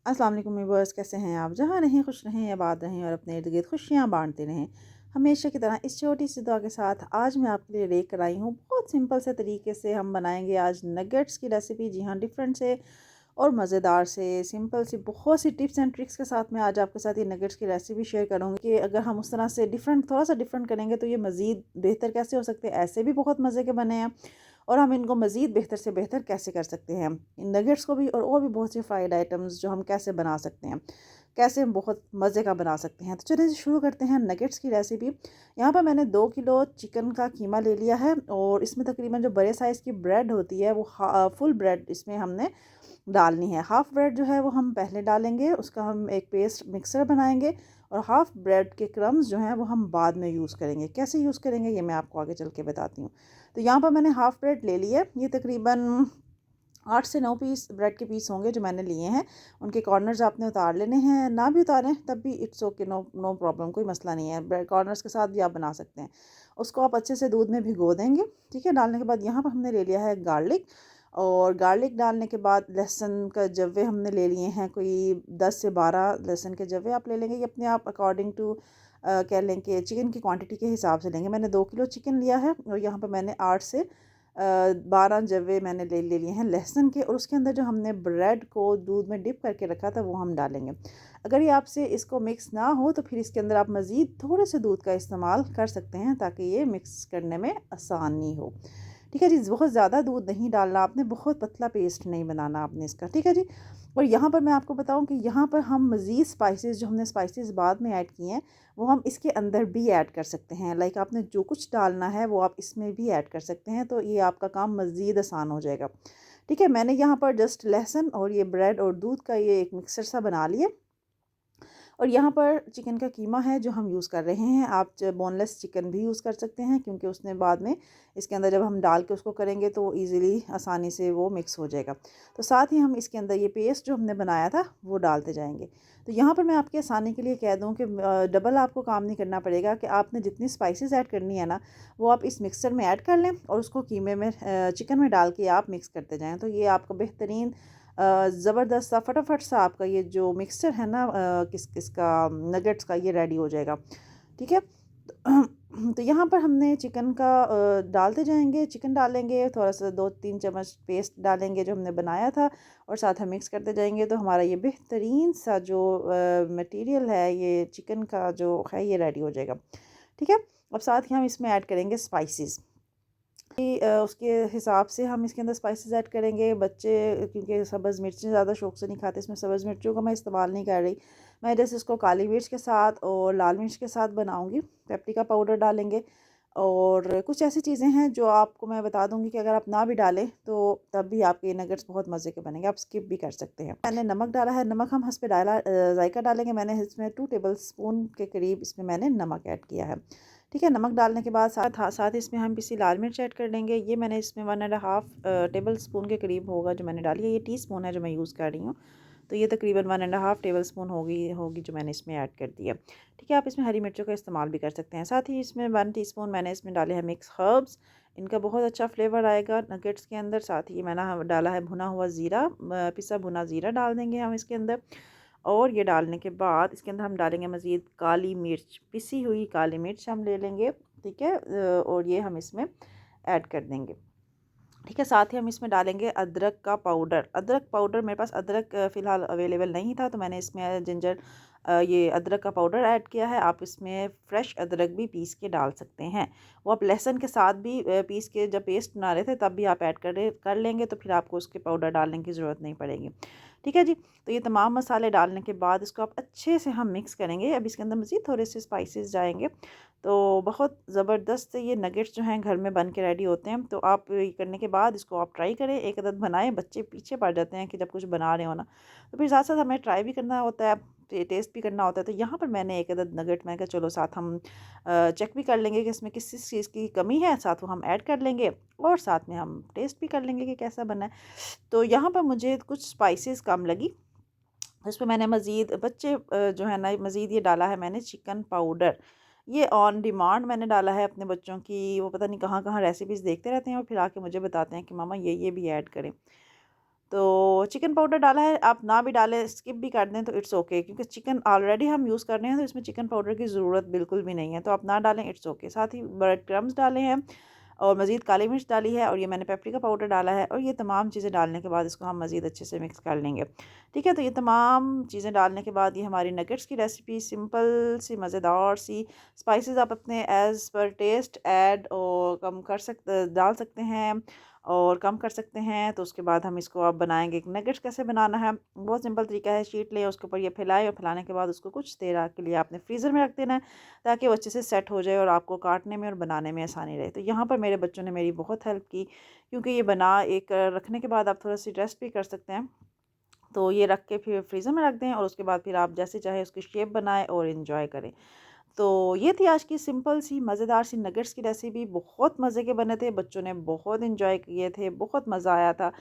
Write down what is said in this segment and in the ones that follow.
अस्सलाम वालेकुम व्यूअर्स, कैसे हैं आप? जहाँ रहें खुश रहें, आबाद रहें और अपने इर्द गिर्द खुशियाँ बांटते रहें। हमेशा की तरह इस छोटी सी दुआ के साथ आज मैं आपके लिए लेकर आई हूँ बहुत सिंपल से तरीके से हम बनाएंगे आज नगेट्स की रेसिपी। जी हाँ, डिफरेंट से और मज़ेदार से सिंपल सी बहुत सी टिप्स एंड ट्रिक्स के साथ मैं आज आपके साथ ये नगेट्स की रेसिपी शेयर करूँगी कि अगर हम उस तरह से डिफरेंट थोड़ा सा डिफरेंट करेंगे तो ये मज़ीद बेहतर कैसे हो सकते हैं। ऐसे भी बहुत मज़े के बने हैं और हम इनको मज़ीद बेहतर से बेहतर कैसे कर सकते हैं इन नगेट्स को भी, और भी बहुत सी फ्राइड आइटम्स जो हम कैसे बना सकते हैं, कैसे हम बहुत मज़े का बना सकते हैं। तो चलिए शुरू करते हैं नगेट्स की रेसिपी। यहाँ पर मैंने 2 किलो चिकन का कीमा ले लिया है और इसमें तकरीबन जो बड़े साइज़ की ब्रेड होती है वो फुल ब्रेड इसमें हमने डालनी है। हाफ़ ब्रेड जो है वो हम पहले डालेंगे, उसका हम एक पेस्ट मिक्सर बनाएंगे और हाफ़ ब्रेड के क्रम्स जो हैं वो हम बाद में यूज़ करेंगे। कैसे यूज़ करेंगे ये मैं आपको आगे चल के बताती हूँ। तो यहाँ पर मैंने हाफ़ ब्रेड ले लिया है। ये तकरीबन 8 से 9 पीस ब्रेड के पीस होंगे जो मैंने लिए हैं। उनके कॉर्नर्स आपने उतार लेने हैं, ना भी उतारें तब भी it's okay, no no problem, कोई मसला नहीं है। ब्रेड कॉर्नर्स के साथ भी आप बना सकते हैं। उसको आप अच्छे से दूध में भिगो देंगे, ठीक है। डालने के बाद यहाँ पर हमने ले लिया है गार्लिक, और गार्लिक डालने के बाद लहसुन का जव्वे हमने ले लिए हैं, कोई 10 से 12 लहसुन के जव्वे आप ले लेंगे। ये अपने आप अकॉर्डिंग टू कह लें कि चिकन की क्वांटिटी के हिसाब से लेंगे। मैंने 2 किलो चिकन लिया है और यहाँ पर मैंने 8 से 12 जवे मैंने ले लिए हैं लहसुन के, और उसके अंदर जो हमने ब्रेड को दूध में डिप करके रखा था वो हम डालेंगे। अगर ये आपसे इसको मिक्स ना हो तो फिर इसके अंदर आप मज़ीद थोड़े से दूध का इस्तेमाल कर सकते हैं ताकि ये मिक्स करने में आसानी हो। ठीक है जी, बहुत ज़्यादा दूध नहीं डालना आपने, बहुत पतला पेस्ट नहीं बनाना आपने इसका, ठीक है जी। और यहाँ पर मैं आपको बताऊँ कि यहाँ पर हम मज़ीद स्पाइसेस जो हमने स्पाइसेस बाद में ऐड किए हैं वो हम इसके अंदर भी ऐड कर सकते हैं। लाइक आपने जो कुछ डालना है वो आप इसमें भी ऐड कर सकते हैं, तो ये आपका काम मज़ीद आसान हो जाएगा। ठीक है, मैंने यहाँ पर जस्ट लहसुन और ये ब्रेड और दूध का ये एक मिक्सर सा बना लिया। और यहाँ पर चिकन का कीमा है जो हम यूज़ कर रहे हैं। आप बोनलेस चिकन भी यूज़ कर सकते हैं क्योंकि उसने बाद में इसके अंदर जब हम डाल के उसको करेंगे तो इजीली आसानी से वो मिक्स हो जाएगा। तो साथ ही हम इसके अंदर ये पेस्ट जो हमने बनाया था वो डालते जाएंगे। तो यहाँ पर मैं आपकी आसानी के लिए कह दूँ कि डबल आपको काम नहीं करना पड़ेगा कि आपने जितनी स्पाइसेस ऐड करनी है ना वो आप इस मिक्सर में ऐड कर लें और उसको कीमे में चिकन में डाल के आप मिक्स करते जाएँ। तो ये आपका बेहतरीन ज़बरदस्त सा फटाफट सा आपका ये जो मिक्सचर है ना किसका नगेट्स का, ये रेडी हो जाएगा। ठीक है। तो यहाँ पर हमने चिकन का डालते जाएंगे, चिकन डालेंगे, थोड़ा सा 2-3 चम्मच पेस्ट डालेंगे जो हमने बनाया था और साथ हम मिक्स करते जाएंगे। तो हमारा ये बेहतरीन सा जो मटेरियल है ये चिकन का जो है ये रेडी हो जाएगा। ठीक है। अब साथ ही हम इसमें ऐड करेंगे स्पाइसेस। उसके हिसाब से हम इसके अंदर स्पाइसेस ऐड करेंगे। बच्चे क्योंकि सब्ज़ मिर्चें ज़्यादा शौक़ से नहीं खाते, इसमें सब्ज़ मिर्चों का मैं इस्तेमाल नहीं कर रही। मैं जैसे इसको काली मिर्च के साथ और लाल मिर्च के साथ बनाऊंगी। पेपरिका पाउडर डालेंगे और कुछ ऐसी चीज़ें हैं जो आपको मैं बता दूंगी कि अगर आप ना भी डालें तो तब भी आपके नगेट्स बहुत मज़े के बनेंगे, आप स्किप भी कर सकते हैं। मैंने नमक डाला है, नमक हम हस्बे डाला जायका डालेंगे। मैंने इसमें 2 टेबल स्पून के करीब इसमें मैंने नमक ऐड किया है। ठीक है। नमक डालने के बाद साथ इसमें हम पिसी लाल मिर्च ऐड कर लेंगे। ये मैंने इसमें 1.5 टेबल स्पून के करीब होगा जो मैंने डाली है। ये टीस्पून है जो मैं यूज़ कर रही हूँ, तो ये तकरीबन 1.5 टेबल स्पून होगी जो मैंने इसमें ऐड कर दिया। ठीक है। आप इसमें हरी मिर्चों का इस्तेमाल भी कर सकते हैं। साथ ही इसमें 1 टीस्पून मैंने इसमें डाले हैं मिक्स हर्ब्स, इनका बहुत अच्छा फ्लेवर आएगा नगेट्स के अंदर। साथ ही मैंने डाला है भुना हुआ ज़ीरा, पिसा भुना ज़ीरा डाल देंगे हम इसके अंदर। और ये डालने के बाद इसके अंदर हम डालेंगे मज़ीद काली मिर्च, पिसी हुई काली मिर्च हम ले लेंगे। ठीक है। और ये हम इसमें ऐड कर देंगे। ठीक है। साथ ही हम इसमें डालेंगे अदरक का पाउडर। अदरक पाउडर मेरे पास अदरक फ़िलहाल अवेलेबल नहीं था तो मैंने इसमें जिंजर ये अदरक का पाउडर ऐड किया है। आप इसमें फ्रेश अदरक भी पीस के डाल सकते हैं। वो आप लहसुन के साथ भी पीस के जब पेस्ट बना रहे थे तब भी आप ऐड कर लेंगे तो फिर आपको उसके पाउडर डालने की ज़रूरत नहीं पड़ेगी। ठीक है जी। तो ये तमाम मसाले डालने के बाद इसको आप अच्छे से हम मिक्स करेंगे। अब इसके अंदर मज़ीद थोड़े से स्पाइसेस जाएंगे तो बहुत ज़बरदस्त ये नगेट्स जो हैं घर में बन के रेडी होते हैं। तो आप ये करने के बाद इसको आप ट्राई करें, एक अदद बनाएं। बच्चे पीछे पड़ जाते हैं कि जब कुछ बना रहे हो ना, तो फिर साथ साथ हमें ट्राई भी करना होता है, टेस्ट भी करना होता है। तो यहाँ पर मैंने एक अदद नगेट, मैं कहा चलो साथ हम चेक भी कर लेंगे कि इसमें किस किस चीज़ की कमी है, साथ वो हम ऐड कर लेंगे और साथ में हम टेस्ट भी कर लेंगे कि कैसा बना है। तो यहाँ पर मुझे कुछ स्पाइसेस कम लगी, इसमें मैंने मज़ीद जो है ना मज़ीद ये डाला है मैंने चिकन पाउडर। ये ऑन डिमांड मैंने डाला है अपने बच्चों की, वो पता नहीं कहाँ कहाँ रेसिपीज़ देखते रहते हैं और फिर आके मुझे बताते हैं कि मामा ये भी ऐड करें। तो चिकन पाउडर डाला है, आप ना भी डालें, स्किप भी कर दें तो इट्स ओके, क्योंकि चिकन ऑलरेडी हम यूज़ कर रहे हैं तो इसमें चिकन पाउडर की ज़रूरत बिल्कुल भी नहीं है, तो आप ना डालें, इट्स ओके। साथ ही ब्रेड क्रम्स डाले हैं और मज़ीद काली मिर्च डाली है और ये मैंने पेपरिका पाउडर डाला है, और ये तमाम चीज़ें डालने के बाद इसको हम मज़ीद अच्छे से मिक्स कर लेंगे। ठीक है, तो ये तमाम चीज़ें डालने के बाद ये हमारी नगेट्स की रेसिपी सिंपल सी मज़ेदार सी। स्पाइसेस आप अपने एज़ पर टेस्ट ऐड और कम कर डाल सकते हैं और कम कर सकते हैं। तो उसके बाद हम इसको अब बनाएंगे। नगेट्स कैसे बनाना है, बहुत सिंपल तरीका है। शीट लें, उसके ऊपर ये फैलाएं और फैलाने के बाद उसको कुछ देर के लिए आपने फ्रीज़र में रख देना है, ताकि वो अच्छे से सेट हो जाए और आपको काटने में और बनाने में आसानी रहे। तो यहाँ पर मेरे बच्चों ने मेरी बहुत हेल्प की, क्योंकि ये बना एक रखने के बाद आप थोड़ा सी रेस्ट भी कर सकते हैं। तो ये रख के फिर फ्रीज़र में रख दें और उसके बाद फिर आप जैसे चाहे उसकी शेप बनाएं और इन्जॉय करें। तो ये थी आज की सिंपल सी मज़ेदार सी नगेट्स की रेसिपी। बहुत मज़े के बने थे, बच्चों ने बहुत इन्जॉय किए थे, बहुत मज़ा आया था।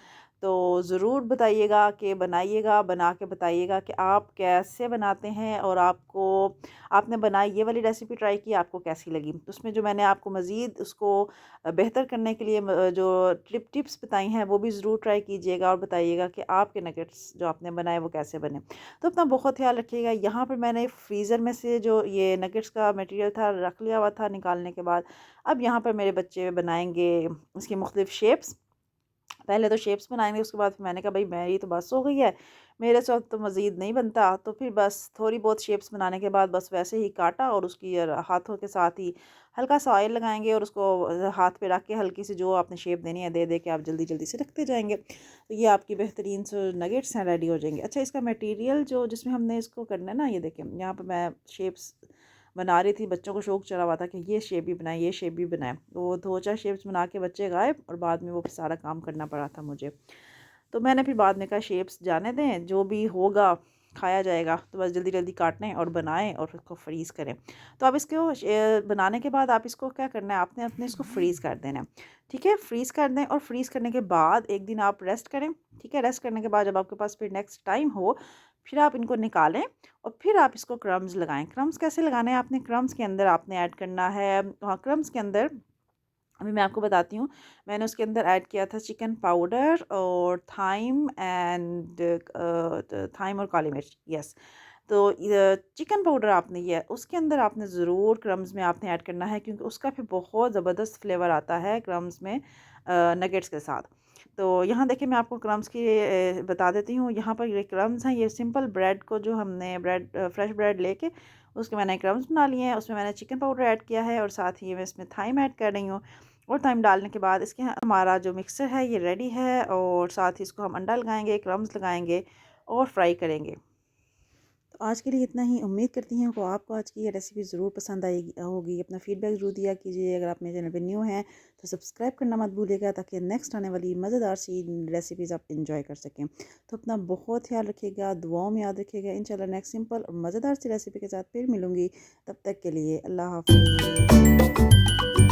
तो ज़रूर बताइएगा कि बनाइएगा, बना के बताइएगा कि आप कैसे बनाते हैं और आपने बनाई ये वाली रेसिपी ट्राई की, आपको कैसी लगी। तो उसमें जो मैंने आपको मज़ीद उसको बेहतर करने के लिए जो टिप्स बताई हैं वो भी ज़रूर ट्राई कीजिएगा और बताइएगा कि आपके नगेट्स जो आपने बनाए वो कैसे बने। तो अपना बहुत ख्याल रखिएगा। यहाँ पर मैंने फ्रीज़र में से जो ये नगेट्स का मटेरियल था रख लिया हुआ था निकालने के बाद। अब यहाँ पर मेरे बच्चे बनाएंगे इसकी मुख्तलिफ़ शेप्स। पहले तो शेप्स बनाएंगे, उसके बाद फिर मैंने कहा भाई मेरी तो बस हो गई है, मेरे से तो मज़ीद नहीं बनता। तो फिर बस थोड़ी बहुत शेप्स बनाने के बाद बस वैसे ही काटा और उसकी हाथों के साथ ही हल्का सा ऑयल लगाएंगे और उसको हाथ पे रख के हल्की सी जो आपने शेप देनी है दे दे के आप जल्दी जल्दी से रखते जाएंगे। तो ये आपकी बेहतरीन से नगेट्स हैं रेडी हो जाएंगे। अच्छा, इसका मटेरियल जो जिसमें हमने इसको करना है ना, ये देखें यहाँ पर मैं शेप्स बना रही थी, बच्चों को शौक चढ़ा हुआ था कि ये शेप भी बनाए, ये शेप भी बनाए। तो 2-4 शेप्स बना के बच्चे गायब और बाद में वो सारा काम करना पड़ा था मुझे। तो मैंने फिर बाद में कहा शेप्स जाने दें, जो भी होगा खाया जाएगा, तो बस जल्दी जल्दी काटने और बनाएं और उसको फ्रीज़ करें। तो अब इसको बनाने के बाद आप इसको क्या करना है, आपने अपने इसको फ्रीज़ कर देना है। ठीक है, फ्रीज़ कर दें और फ्रीज़ करने के बाद एक दिन आप रेस्ट करें। ठीक है, रेस्ट करने के बाद जब आपके पास फिर नेक्स्ट टाइम हो, फिर आप इनको निकालें और फिर आप इसको क्रम्स लगाएं। क्रम्स कैसे लगाने हैं, आपने क्रम्स के अंदर आपने ऐड करना है, हाँ, क्रम्स के अंदर अभी मैं आपको बताती हूँ। मैंने उसके अंदर ऐड किया था चिकन पाउडर और थाइम और काली मिर्च, यस। तो चिकन पाउडर आपने ये उसके अंदर आपने ज़रूर क्रम्स में आपने ऐड करना है, क्योंकि उसका फिर बहुत ज़बरदस्त फ्लेवर आता है क्रम्स में नगेट्स के साथ। तो यहाँ देखिए मैं आपको क्रम्स की बता देती हूँ। यहाँ पर ये क्रम्स हैं, ये सिंपल ब्रेड को जो हमने फ्रेश ब्रेड लेके उसके मैंने क्रम्स बना लिए हैं, उसमें मैंने चिकन पाउडर ऐड किया है और साथ ही मैं इसमें थाइम ऐड कर रही हूँ। और टाइम डालने के बाद इसके हमारा जो मिक्सर है ये रेडी है, और साथ ही इसको हम अंडा लगाएंगे, क्रम्स लगाएंगे और फ्राई करेंगे। तो आज के लिए इतना ही। उम्मीद करती हूँ कि आपको आज की ये रेसिपी ज़रूर पसंद आएगी होगी। अपना फीडबैक ज़रूर दिया कीजिए। अगर आप मेरे चैनल पर न्यू हैं तो सब्सक्राइब करना मत भूलिएगा, ताकि नेक्स्ट आने वाली मज़ेदार सी रेसिपीज़ आप इंजॉय कर सकें। तो अपना बहुत ख्याल रखिएगा, दुआओं में याद रखिएगा। इंशाल्लाह नेक्स्ट सिंपल और मज़ेदार सी रेसिपी के साथ फिर मिलूँगी। तब तक के लिए अल्लाह हाफ़िज़।